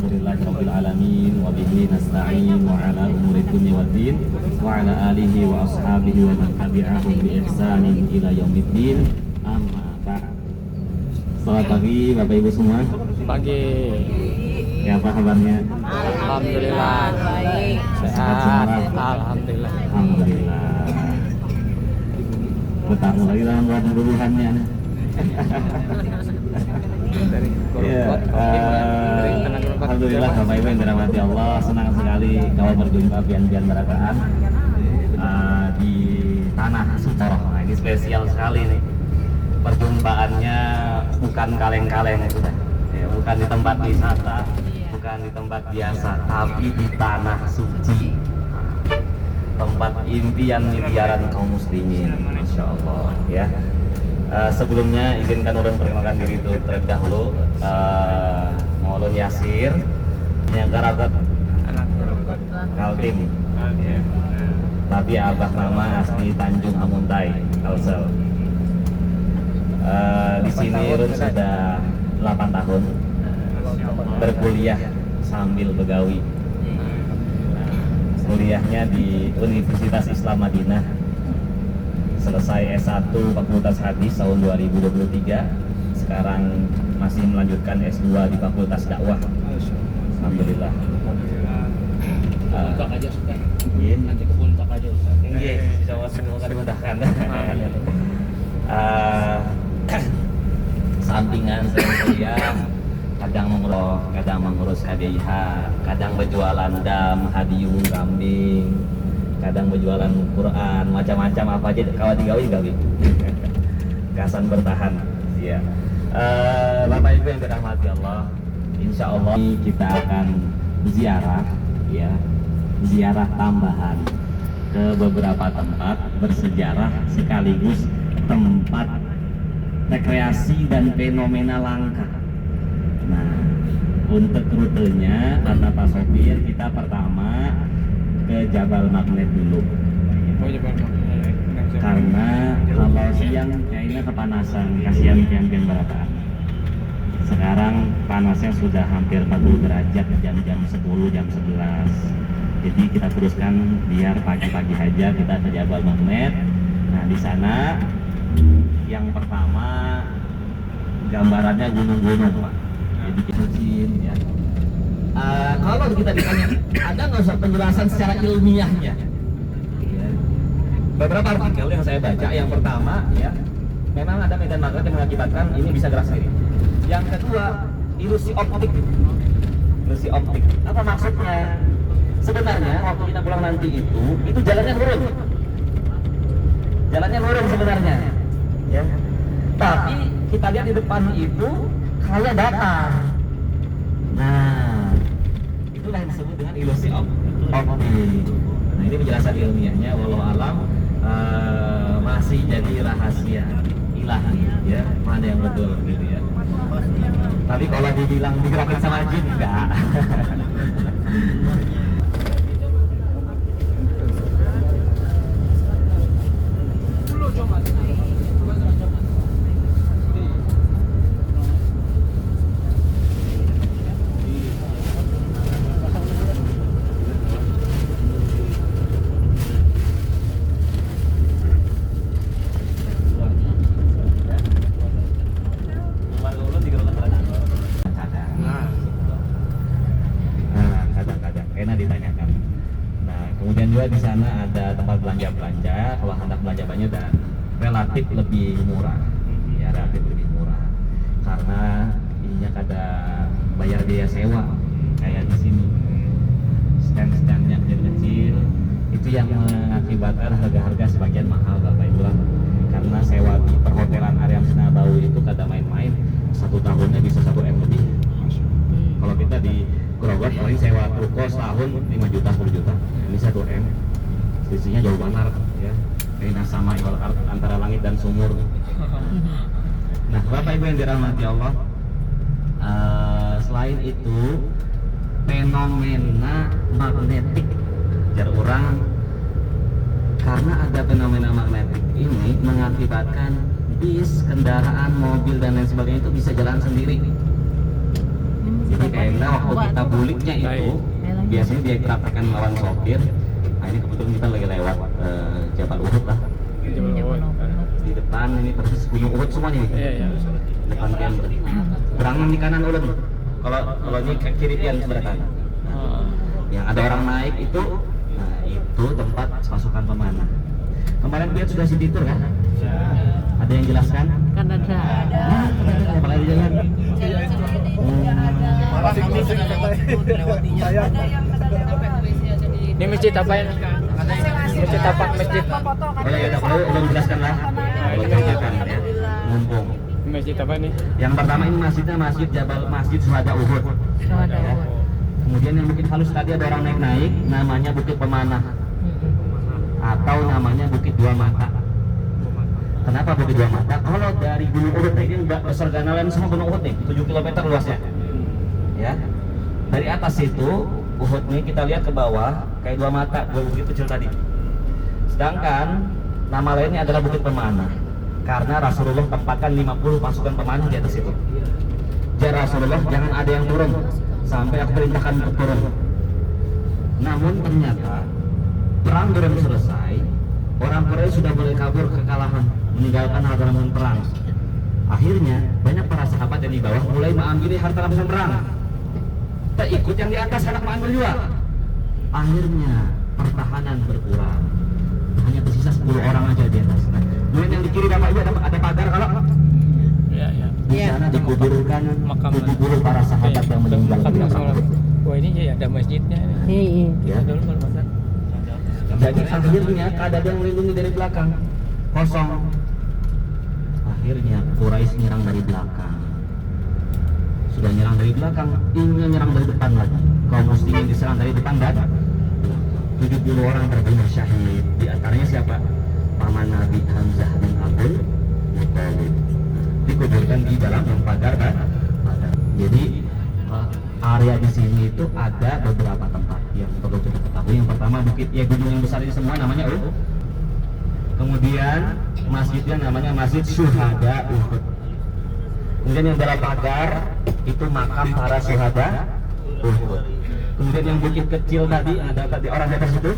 Alhamdulillahirabbil alamin wa bihi nasta'in wa ala umuri dunya waddin wa ala alihi wa ashabihi wa man tabi'ahum bi ihsanin ila yaumiddin. Amma ba'd. Selamat pagi Bapak Ibu semua. Pagi. Ya, apa kabarnya? Alhamdulillah. Baik. Sehat semua. Alhamdulillah. Alhamdulillah. Bertamu lagi dalam bulan buruhannya. Ya, alhamdulillah Bapak Ibu yang dirahmati Allah, senang sekali kalau berjumpa pian-pian barakaan di tanah Sutoroh. Nah, ini spesial sekali nih. Perjumpaannya bukan kaleng-kaleng ya, bukan di tempat wisata, bukan di tempat biasa, tapi di tanah suci, tempat impian-impiaran kaum muslimin. Masya Allah ya. Sebelumnya izinkan ulun perkenalkan diri itu terlebih dahulu. Maulun Yasir yang karabat Kaltim ya. Tapi abah nama asli Tanjung Amuntai, Kalsel. Di sini ulun sudah 8 tahun berkuliah sambil begawi. Kuliahnya di Universitas Islam Madinah, selesai S1 Fakultas Hadis tahun 2023. Sekarang masih melanjutkan S2 di Fakultas Dakwah. Alhamdulillah. Puncak aja sudah. Nanti ke puncak aja Ustaz. Nggih, insyaallah semoga dimudahkan. Sampingan saya kuliah, kadang mengurus KDIH, kadang berjualan dam, hadiung, kambing, kadang berjualan Quran, macam-macam apa aja kawat gawi. Kasan bertahan ya. Bapak Ibu yang dirahmati Allah, insya Allah kita akan ziarah ya, ziarah tambahan ke beberapa tempat bersejarah sekaligus tempat rekreasi dan fenomena langka. Nah, untuk rutenya kata Pak Sopir, kita pertama ke Jabal Magnet dulu. Karena kalau siang kayaknya kepanasan, kasihan pian-pian barakaan. Sekarang panasnya sudah hampir 40 derajat, jam 10, jam 11. Jadi kita teruskan biar pagi-pagi aja kita ke Jabal Magnet. Nah, di sana yang pertama gambarannya gunung-gunung, Pak. Jadi kecil ya. Kalau kita ditanya, ada nggak usah penjelasan secara ilmiahnya? Ya. Beberapa artikel yang saya baca, yang pertama ya, memang ada medan magnet yang mengakibatkan ini bisa gerak sendiri. Yang kedua, ilusi optik. Ilusi optik. Apa maksudnya? Sebenarnya waktu kita pulang nanti itu jalannya lurus. Jalannya lurus sebenarnya. Ya. Tapi kita lihat di depan itu kayak datar. Nah, itulah yang disebut dengan ilusi optik. Nah, ini penjelasan ilmiahnya, walau alam masih jadi rahasia ilahi ya, mana yang betul gitu ya. Tapi kalau dibilang digerakin sama jin, enggak. Ditanyakan. Nah, kemudian juga di sana ada tempat belanja-belanja. Kalau hendak belanja banyak dan relatif lebih murah, ya relatif lebih murah. Karena ininya kada bayar biaya sewa kayak di sini. Stand-standnya kecil-kecil, itu yang mengakibatkan harga-harga sebagian mahal, Bapak Ibu. Karena sewa di perhotelan Aryam Sinabau itu kada main-main, 1 tahunnya bisa 1 M lebih. Kalau kita di Grogol paling sewa ruko setahun 5 juta 10 juta, ini 1 M. Selisihnya jauh banget ya. Kayak sama antara langit dan sumur. Nah, Bapak Ibu yang dirahmati Allah, selain itu fenomena magnetik jar orang, karena ada fenomena magnetik ini mengakibatkan bis, kendaraan, mobil dan lain sebagainya itu bisa jalan sendiri. Jadi kayaknya waktu kita buliknya itu Baik. biasanya dia praktekkan lawan sopir. Nah ini kebetulan kita lagi lewat Jabal Uhud lah. Di depan ini persis Gunung Uhud semuanya nih. Iya, iya. Depan camper. Berangan di kanan ulun. Kalau ini ke kiri pian sebelah kanan. Oh. Yang ada orang naik itu, nah itu tempat pasukan pemanah. Kemarin dia sudah si titur kan? Ada yang jelaskan? Kan ada. Nah, apalagi di jalan. Ini masjid apa ini? Masjid apa? Masjid. Oh ya udah, kalau belum jelaskan lah. Kalau jelaskan ya. Mumpung. Masjid apa nih? Yang pertama ini masjidnya Masjid Syuhada Uhud. Syuhada Ya. Uhud. Kemudian yang bikin halus tadi ada orang naik-naik, namanya Bukit Pemanah atau namanya Bukit Dua Mata. Kenapa Bukit Dua Mata? Kalau dari Gunung Uhud ini besar ganalan semua Gunung Uhud nih, 7 km luasnya. Ya. Dari atas itu Uhud nih kita lihat ke bawah kayak dua mata, dua bukit kecil tadi. Sedangkan nama lainnya adalah Bukit Pemanah. Karena Rasulullah tempatkan 50 pasukan pemanah di atas itu. Jadi Rasulullah jangan ada yang turun sampai aku perintahkan untuk turun. Namun ternyata perang belum selesai, orang Quraisy sudah mulai kabur kekalahan, meninggalkan hadapan perang. Akhirnya banyak para sahabat yang di bawah mulai mengambil harta rampasan perang. Tak ikut yang di atas anak mengambil juga. Akhirnya pertahanan berkurang. Hanya tersisa 10 orang aja di atas. Nah, kemudian yang di kiri Bapak Ibu ada pagar kalau Iya, iya. di sana dikuburkan Makam. 70 para sahabat yang meninggal di Makam perang. Wah, ini ya ada masjidnya. Iya. Ya. Dulu kalau masak. Jadi akhirnya ada yang melindungi dari belakang, kosong. Akhirnya Quraisy nyerang dari belakang. Sudah nyerang dari belakang, ingin nyerang dari depan lagi. Kaum muslimin diserang dari depan dan 70 orang terbunuh syahid. Di antaranya siapa? Paman Nabi Hamzah bin Abdul Muthalib. Dikuburkan di dalam pagar kan? Jadi area di sini itu ada beberapa tempat yang perlu kita ketahui. Yang pertama bukit ya gunung yang besar ini semua namanya Uhud. Kemudian masjidnya namanya Masjid Syuhada Uhud. Kemudian yang dalam pagar itu makam para syuhada Uhud. Kemudian yang bukit kecil tadi ada tadi orang di atas itu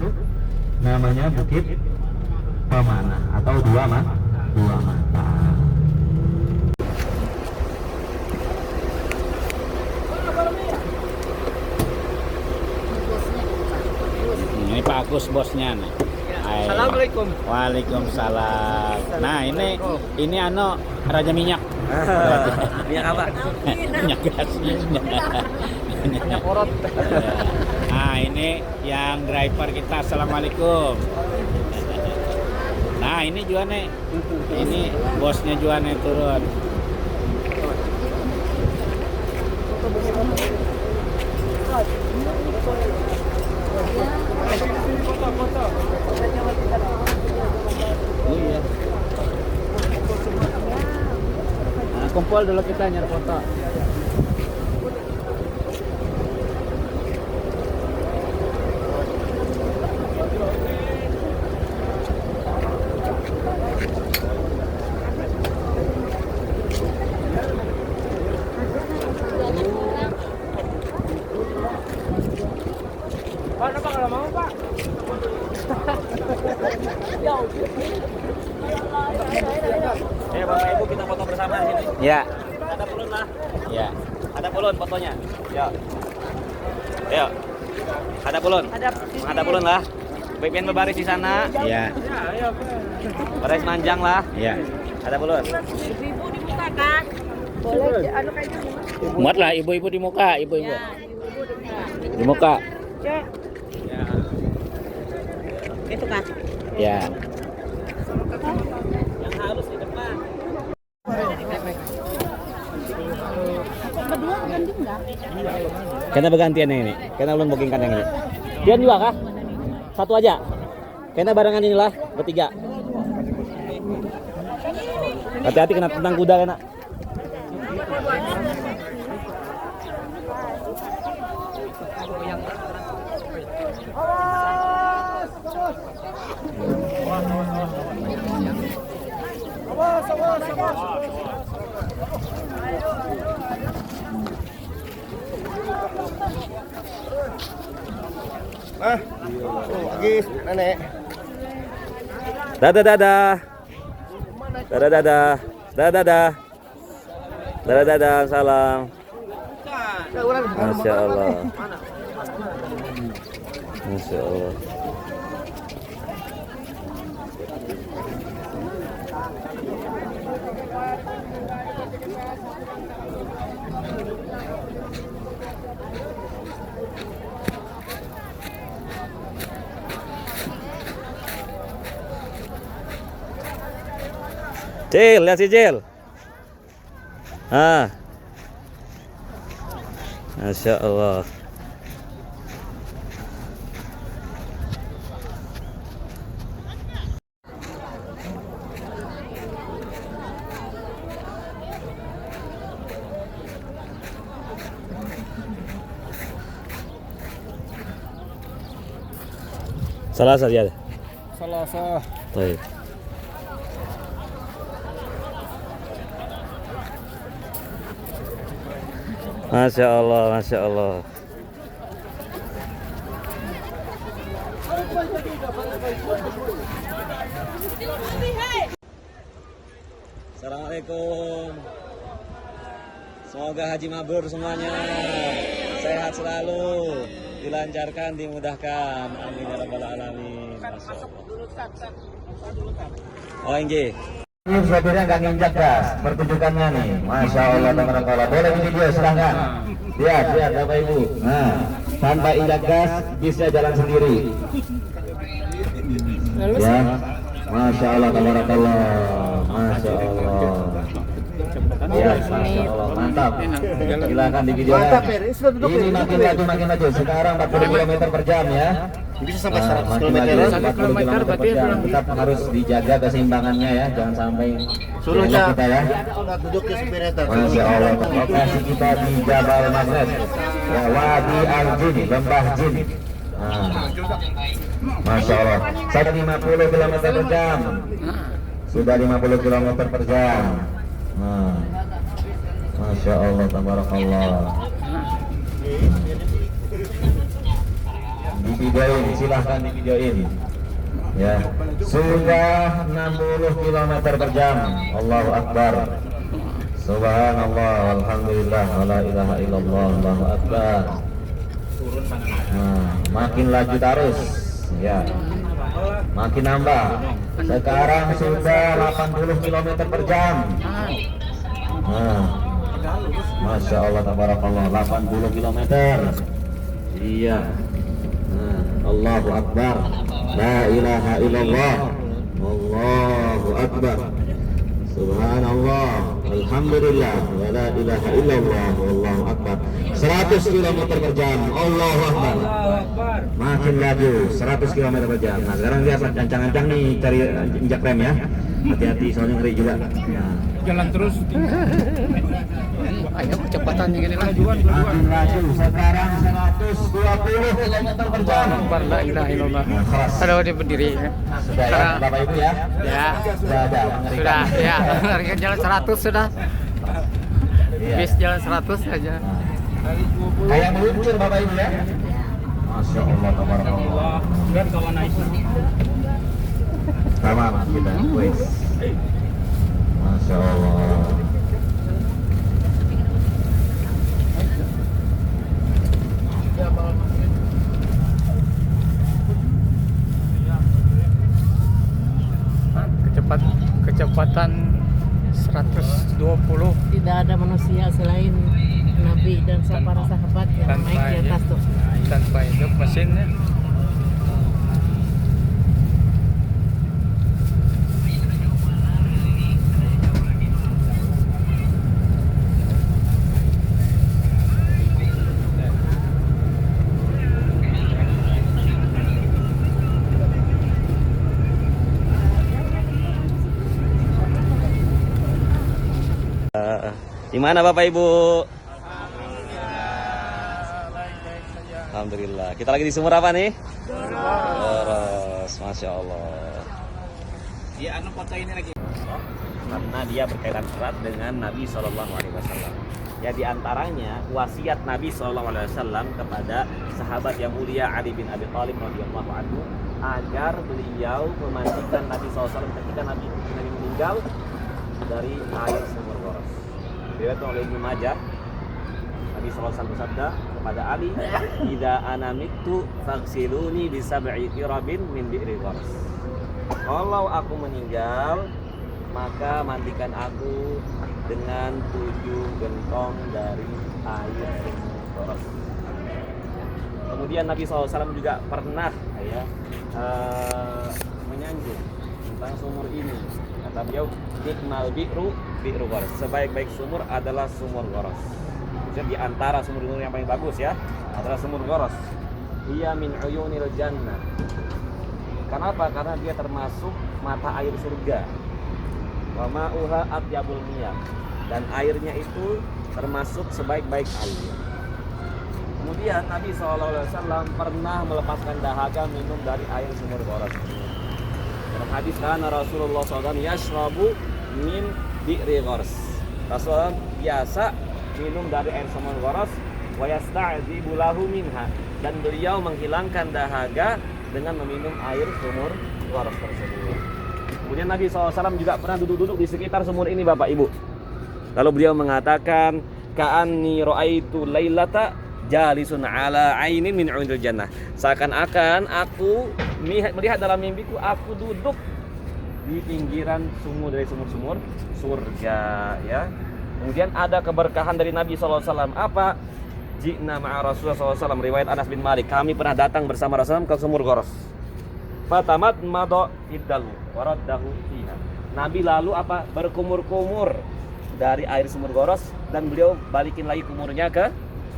namanya Bukit Pemanah atau dua mata. Ini Pak Agus bosnya nih. Hai. Assalamualaikum. Waalaikumsalam. Nah ini Raja Minyak. Minyak apa? Minyak gas. Minyak korot. Nah ini yang driver kita. Assalamualaikum. Nah ini juga nih. Ini bosnya juga nih turun. Iya. Nah, kumpul dulu kita nyari foto. Pak, apa kalau mau, Pak? Bapak Ibu kita foto bersama di sini. Ya. Ada pulun lah. Ya. Ada pulun fotonya. Ya. Ayo. Ada pulun. Ada pulun lah. Pimpin berbaris di sana. Ya. Baris manjang lah. Ya. Ada pulun. Ibu dibuka kan? Boleh anu kayak gini. Muat lah ibu-ibu di muka, ibu-ibu. Ya, ibu dibuka. Di muka. Cek. Ya. Itu kan. Ya. Yang halus di depan. Berdua ganti enggak? Kena bergantian yang ini. Kena ulun bookingkan yang ini. Pian juga kah? Satu aja. Kena barengan inilah bertiga. Hati-hati kena tentang kuda kena. Ah, Agis, nenek. Dadah dadah. Dadah dadah. Dadah dadah. Dadah dadah, salam. Masya Allah. Masya Allah. Cil, lihat si Cil. Ah. Masya Allah. Salah saja. Salah. Baik. Masya Allah, Masya Allah. Assalamualaikum. Semoga haji mabrur semuanya. Sehat selalu, dilancarkan, dimudahkan. Amin ya rabbal alamin. Masya Allah. Oh, Inggih. Ini sopirnya nggak nginjak gas, pertunjukannya nih, masya Allah, tabarakallah. Boleh di video, silahkan. Lihat Bapak Ibu. Nah, tanpa injak gas, bisnya jalan sendiri. Ya, masya Allah, tabarakallah, masya Allah. Ya, masya Allah, mantap. Silahkan di video. Ini makin maju. Sekarang 40 km per jam ya. Bisa sampai 100 Makin km. maju, 40 km per jam. Tetap harus dijaga keseimbangannya ya, jangan sampai Suruh kita ya. duduk di sepeda. Masya Allah, lokasi kita di Jabal Maghrib, ya, Wadi Al-Jin, Lembah Jin. Nah, Masya Allah, 150 km per jam. Sudah 50 km per jam. Nah, Masya Allah, tabarakallah. Divideoin, silahkan divideoin. Ya, sudah 60 km per jam. Allahu Akbar. Subhanallah, alhamdulillah, wala ilaha illallah, Allahu Akbar. Nah, makin laju terus, ya, makin nambah. Sekarang sudah 80 km per jam. Nah, Masya Allah, tabarakallah, 80 km. Iya. Nah, Allahu Akbar. La ilaha illallah. Allahu Akbar. Subhanallah. Alhamdulillah. Wa la ilaha illallah. Wallahu Akbar. 100 km per jam. Allahu Akbar. Makin laju 100 km per jam. Nah, sekarang lihat ancang-ancang nih, cari injak rem ya. Hati-hati soalnya ngeri juga. Nah. Jalan terus. Ayo kecepatan gini lah. Makin laju. Sekarang 120 km per jam. La ilaha illallah. Nah, keras. Kalau dia berdiri. Sudah ya, Bapak Ibu ya. Ya. Sudah ada. mengerikan. Sudah, ya. Jalan 100 sudah. Iya. Bis jalan 100 saja. Kayak meluncur Bapak Ibu ya. Masya Allah, tabarakallah. Dan kawan naik. Tamam kita, wes. Masya Allah. Kecepatan 120 Tidak ada manusia selain Nabi dan para sahabat yang naik di atas tuh. tanpa hidup mesinnya. Gimana Bapak Ibu? Alhamdulillah. Kita lagi di sumur apa nih? Terus, Masya Allah. Dia anu foto ini lagi. Karena dia berkaitan erat dengan Nabi SAW. Ya diantaranya wasiat Nabi SAW kepada sahabat yang mulia Ali bin Abi Thalib radhiyallahu anhu agar beliau memandikan Nabi SAW ketika Nabi meninggal dari air sumur Ghoras. Diriwayatkan oleh Ibnu Majah, Nabi SAW bersabda kepada Ali, "Idza ana mittu faghsiluni bi sab'i irabin min bi'ri Ghoras." Kalau aku meninggal, maka mandikan aku dengan 7 gentong dari air sumur Ghoras. Kemudian Nabi SAW juga pernah menyanjung tentang sumur ini. Kata beliau, "Nikmal bi'ru bi'ru Ghoras." Sebaik-baik sumur adalah sumur Ghoras. Jadi di antara sumur-sumur yang paling bagus ya adalah sumur Ghoras. Ia min uyunil jannah. Kenapa? Karena dia termasuk mata air surga. Wa ma'uha atyabul miyah. Dan airnya itu termasuk sebaik-baik air. Kemudian Nabi SAW pernah melepaskan dahaga minum dari air sumur Ghoras. Dalam hadis kana Rasulullah SAW yashrabu min bi'ri Ghoras. Rasulullah biasa minum dari air sumur Ghoras wa yasta'dzibu lahu minha, dan beliau menghilangkan dahaga dengan meminum air sumur Ghoras tersebut. Kemudian Nabi SAW juga pernah duduk-duduk di sekitar sumur ini Bapak Ibu. Lalu beliau mengatakan, "Ka'anni ra'aitu lailata jalisun ala ainin min 'unil jannah." Seakan-akan aku melihat dalam mimpiku aku duduk di pinggiran sumur dari sumur-sumur surga ya. Kemudian ada keberkahan dari Nabi SAW. Apa? Ji'na ma'a Rasulullah SAW. Riwayat Anas bin Malik. Kami pernah datang bersama Rasulullah ke sumur Ghoras. Fatamat mado iddalu waraddahu fiha. Nabi lalu apa? Berkumur-kumur dari air sumur Ghoras dan beliau balikin lagi kumurnya ke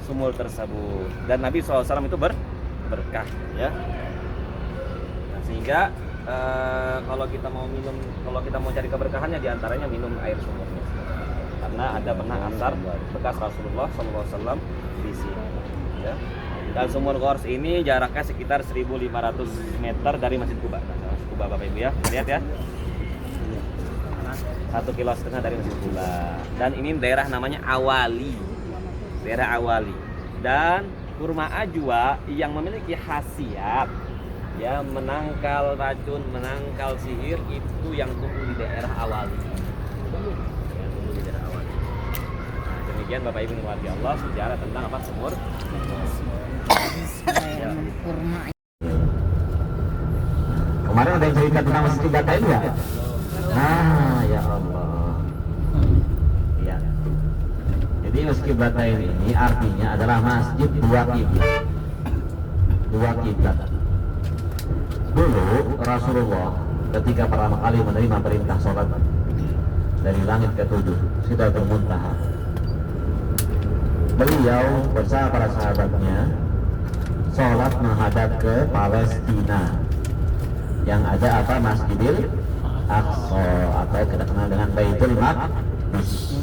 sumur tersebut. Dan Nabi SAW itu berkah ya. Nah, sehingga kalau kita mau cari keberkahannya diantaranya minum air sumurnya. Karena ada pernah asar bekas Rasulullah SAW di sini. Ya. Dan sumur Ghoras ini jaraknya sekitar 1.500 meter dari Masjid Quba. Quba Bapak Ibu ya, lihat ya. 1,5 kilo dari Masjid Quba. Dan ini daerah namanya Awali. Daerah Awali. Dan kurma ajwa yang memiliki khasiat ya menangkal racun, menangkal sihir itu yang tumbuh di daerah Awali. Demikian Bapak Ibu warga Allah sejarah tentang apa sumur ya. Kemarin ada yang cerita tentang Masjid Qiblatain ya? Nah, ya Allah. Ya. Jadi Masjid Qiblatain ini artinya adalah masjid dua kiblat. Dua kiblat. Dulu Rasulullah ketika pertama kali menerima perintah sholat dari langit ke-7 Sidratul Muntaha, beliau bersama para sahabatnya sholat menghadap ke Palestina yang ada apa Masjidil Aqsa atau kita kenal dengan Baitul Maqdis.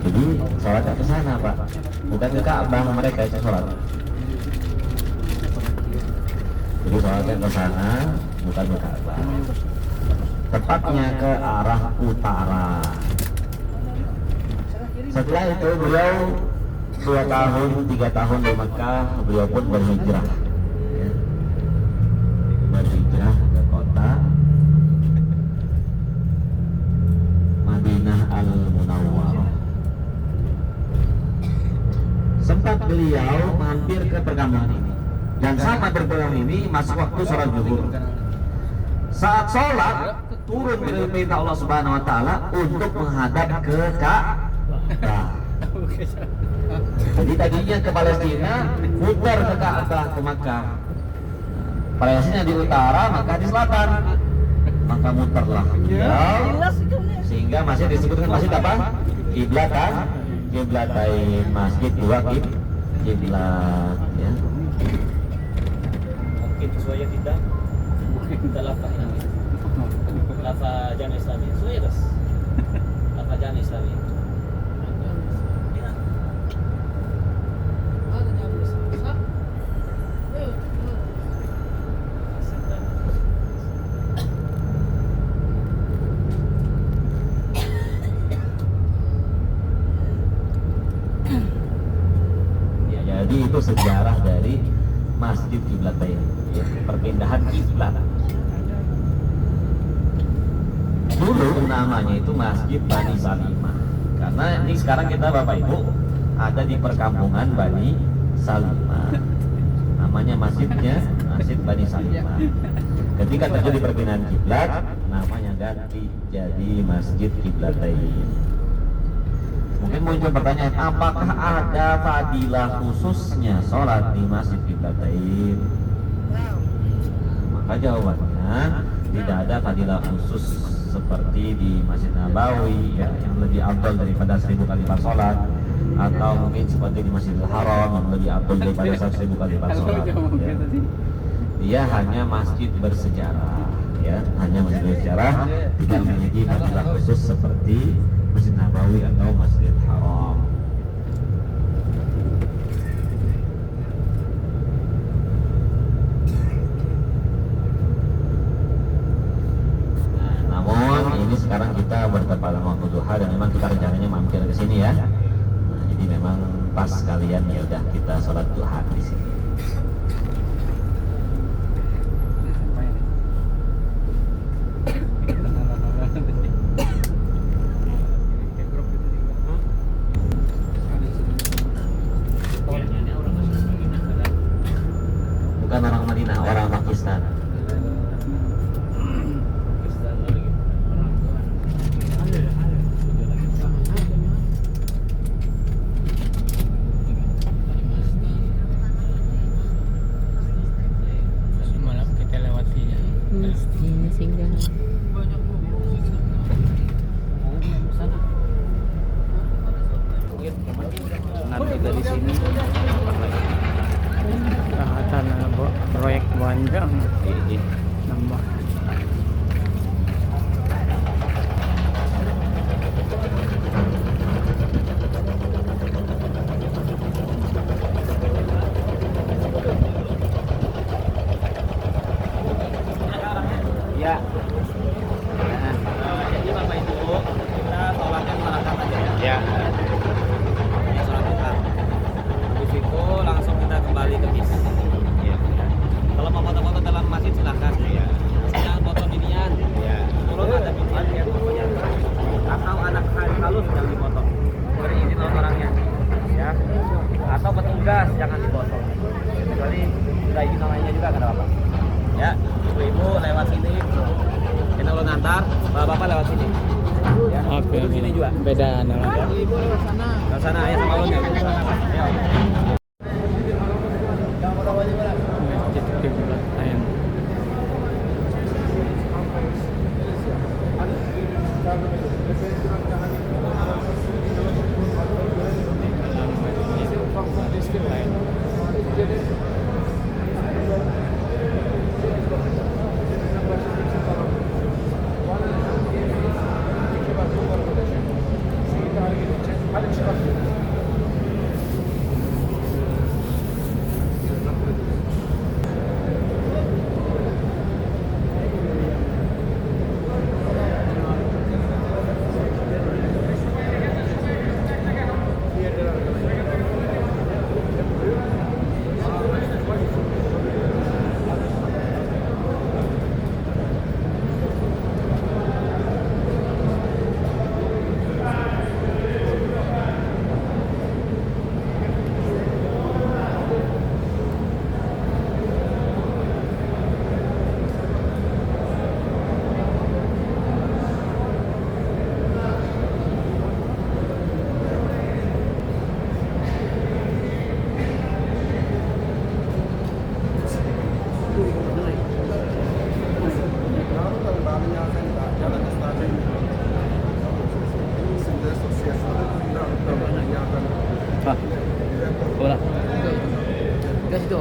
Jadi sholatnya ke sana Pak, bukan ke Ka'bah mereka itu sholat. Jadi sholatnya ke sana bukan ke Ka'bah. Tepatnya ke arah utara. Setelah itu beliau 2 tahun, 3 tahun di Mekah, beliau pun berhijrah ya. Berhijrah ke kota Madinah Al-Munawwarah. Sempat beliau mampir ke perkampungan ini, dan sama berperang ini masuk waktu sholat zuhur. Saat sholat turun perintah Allah Subhanahu Wa Taala untuk menghadap ke Ka'bah. Jadi tadinya ke Palestina, putar ke Ka'bah ke Makkah. Palestina di utara, Makkah di selatan. Maka muterlah beliau, sehingga masih disebutkan masjid apa? Kiblatan, kiblatain, masjid dua kiblat ya. Mungkin sesuai tidak lafaz ini. Lafaz Jami Islami. Sesuai bos. Lafaz Jami Islami. Jadi itu sejarah dari Masjid Qiblatain, ya, perpindahan kiblat. Dulu namanya itu Masjid Bani Salimah, karena ini sekarang kita Bapak Ibu ada di perkampungan Bani Salimah. Namanya masjidnya Masjid Bani Salimah. Ketika terjadi perpindahan kiblat, namanya ganti jadi Masjid Qiblatain. Mungkin muncul pertanyaan, apakah ada fadilah khususnya sholat di Masjid Qiblatain? Maka jawabannya tidak ada fadilah khusus seperti di Masjid Nabawi, ya, yang lebih afdal daripada 1000 kali lipat sholat, atau mungkin seperti di Masjidil Haram yang lebih afdal daripada 1000 kali lipat sholat, ya. Dia hanya masjid bersejarah, ya, hanya masjid bersejarah, tidak memiliki fadilah khusus seperti Masjid Nabawi atau Masjidil Haram. Namun ini sekarang kita bertepatan waktu duha dan memang kita rencananya mampir ke sini, ya. Nah, jadi memang pas kalian, ya udah kita sholat duha di sini. Bukan orang Madinah, orang Pakistan. Semalam kita lewati ya. Ini singgah. Nanti kita di sini Kelihatan proyek panjang nambah. ya. Jadi Bapak Ibu, kita sholatnya melakukan aja ya. Ya. Ya, sholat duha. Habis itu langsung kita kembali ke bis. Ya. Kalau mau foto-foto dalam masjid silakan. Ya. Jangan foto binian. Ya. Turun ada binian ya fotonya. Atau anak halus jangan dipoto. Beri izin orangnya. Ya. Atau petugas jangan dipoto. Kecuali sudah izin namanya juga nggak ada apa-apa. Ya, ibu-ibu lewat sini. Kita ulun antar, bapak-bapak lewat sini. Ya. Oke. Duduk sini juga. Beda nama. Ibu lewat sana. Lewat sana ya sama ulun ya. Ya. Masjid Qiblatain. Bola. Gas itu.